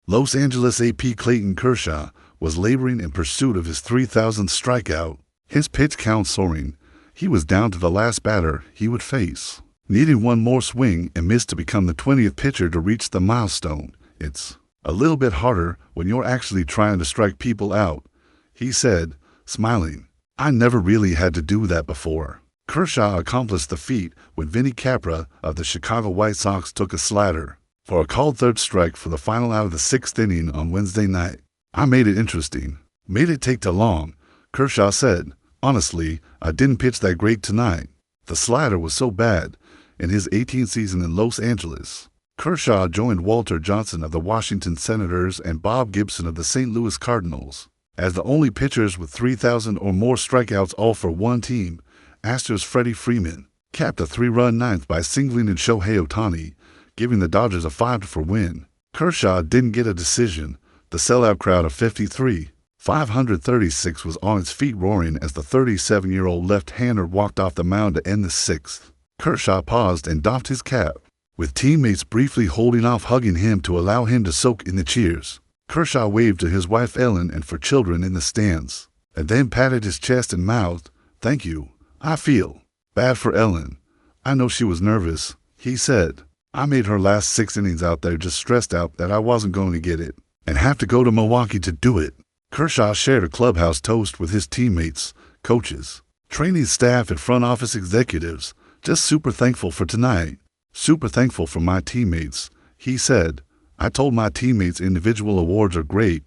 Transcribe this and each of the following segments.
Los Angeles AP Clayton Kershaw was laboring in pursuit of his 3,000th strikeout, his pitch count soaring. He was down to the last batter he would face, needing one more swing and miss to become the 20th pitcher to reach the milestone. It's a little bit harder when you're actually trying to strike people out, he said, smiling. I never really had to do that before. Kershaw accomplished the feat when Vinny Capra of the Chicago White Sox took a slider for a called third strike for the final out of the 6th inning on Wednesday night. I made it interesting. Made it take too long, Kershaw said. Honestly, I didn't pitch that great tonight. The slider was so bad. In his 18th season in Los Angeles, Kershaw joined Walter Johnson of the Washington Senators and Bob Gibson of the St. Louis Cardinals as the only pitchers with 3,000 or more strikeouts all for one team. Astros' Freddie Freeman capped a 3-run ninth by singling in Shohei Ohtani, giving the Dodgers a 5-4 win. Kershaw didn't get a decision. The sellout crowd of 536 was on its feet roaring as the 37-year-old left-hander walked off the mound to end the 6th. Kershaw paused and doffed his cap, with teammates briefly holding off hugging him to allow him to soak in the cheers. Kershaw waved to his wife Ellen and for children in the stands, and then patted his chest and mouthed, "Thank you. I feel bad for Ellen. I know she was nervous," he said. "I made her last 6 innings out there just stressed out that I wasn't going to get it and have to go to Milwaukee to do it." Kershaw shared a clubhouse toast with his teammates, coaches, training staff, and front office executives. "Just super thankful for tonight. Super thankful for my teammates," he said. "I told my teammates individual awards are great,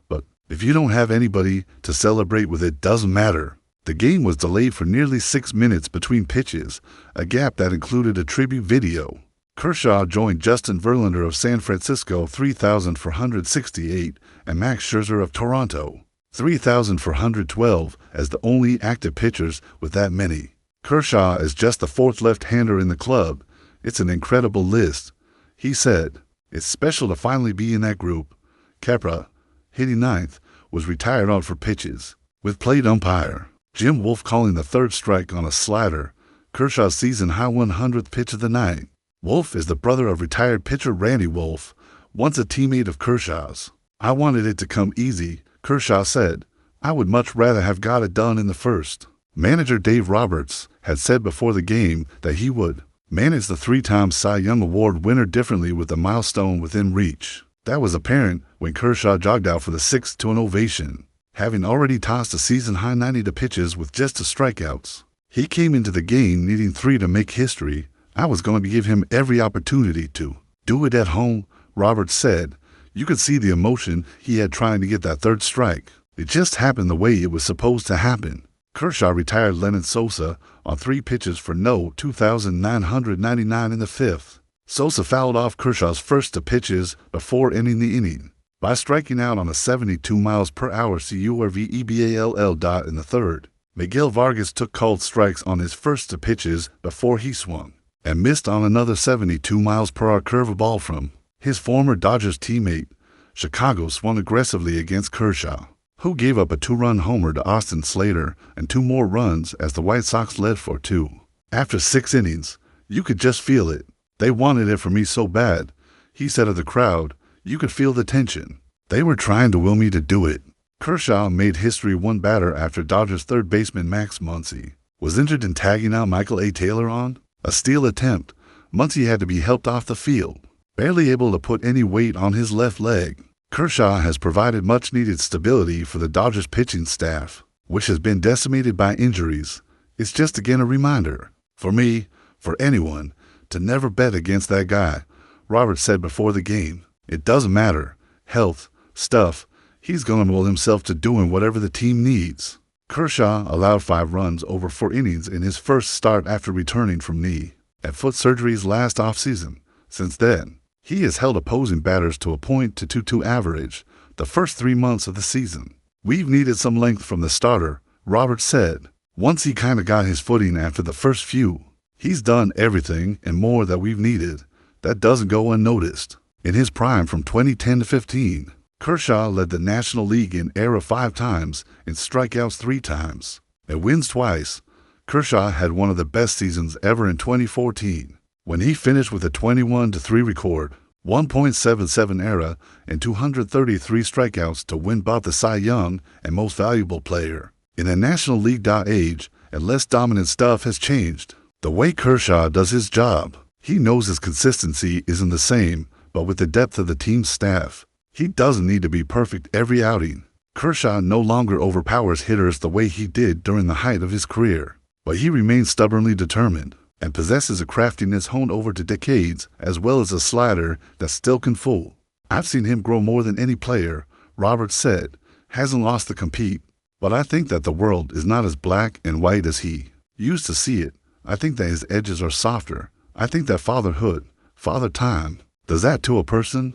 but if you don't have anybody to celebrate with, it doesn't matter." The game was delayed for nearly 6 minutes between pitches, a gap that included a tribute video. Kershaw joined Justin Verlander of San Francisco 3,468 and Max Scherzer of Toronto 3,412 as the only active pitchers with that many. Kershaw is just the 4th left-hander in the club. "It's an incredible list," he said. "It's special to finally be in that group." Capra, hitting 9th, was retired on for pitches, with plate umpire Jim Wolf calling the 3rd strike on a slider, Kershaw's season-high 100th pitch of the night. Wolf is the brother of retired pitcher Randy Wolf, once a teammate of Kershaw's. "I wanted it to come easy," Kershaw said. "I would much rather have got it done in the first." Manager Dave Roberts had said before the game that he would manage the 3-time Cy Young Award winner differently with the milestone within reach. That was apparent when Kershaw jogged out for the 6th to an ovation, having already tossed a season-high 90 pitches with just 2 strikeouts. He came into the game needing 3 to make history. "I was going to give him every opportunity to do it at home," Roberts said. You could see the emotion he had trying to get that 3rd strike. It just happened the way it was supposed to happen. Kershaw retired Lennon Sosa on 3 pitches for no 2,999 in the 5th. Sosa fouled off Kershaw's first 2 pitches before ending the inning by striking out on a 72 miles per hour curveball dot in the 3rd. Miguel Vargas took called strikes on his first 2 pitches before he swung and missed on another 72 miles per hour curveball from his former Dodgers teammate. Chicago swung aggressively against Kershaw, who gave up a 2-run homer to Austin Slater and 2 more runs as the White Sox led 4-2. After 6 innings, "You could just feel it. They wanted it for me so bad," he said of the crowd. "You could feel the tension. They were trying to will me to do it." Kershaw made history one batter after Dodgers third baseman Max Muncy was injured in tagging out Michael A. Taylor on a steal attempt. Muncy had to be helped off the field, barely able to put any weight on his left leg. Kershaw has provided much-needed stability for the Dodgers pitching staff, which has been decimated by injuries. "It's just again a reminder, for me, for anyone, to never bet against that guy," Roberts said before the game. "It doesn't matter. Health, stuff. He's going to will himself to doing whatever the team needs." Kershaw allowed 5 runs over 4 innings in his first start after returning from knee and foot surgeries last offseason. Since then, he has held opposing batters to a .222 average the first 3 months of the season. "We've needed some length from the starter," Roberts said. "Once he kind of got his footing after the first few, he's done everything and more that we've needed. That doesn't go unnoticed." In his prime from 2010 to 15, Kershaw led the National League in ERA 5 times, in strikeouts 3 times, and wins twice. Kershaw had one of the best seasons ever in 2014, when he finished with a 21-3 record. 1.77 ERA, and 233 strikeouts to win both the Cy Young and Most Valuable Player. In a National League age, and less dominant stuff has changed. The way Kershaw does his job. He knows his consistency isn't the same, but with the depth of the team's staff, he doesn't need to be perfect every outing. Kershaw no longer overpowers hitters the way he did during the height of his career, but he remains stubbornly determined and possesses a craftiness honed over to decades, as well as a slider that still can fool. I've seen him grow more than any player, Roberts said, hasn't lost to compete, but I think that the world is not as black and white as he used to see it. I think that his edges are softer. I think that fatherhood, father time, does that to a person.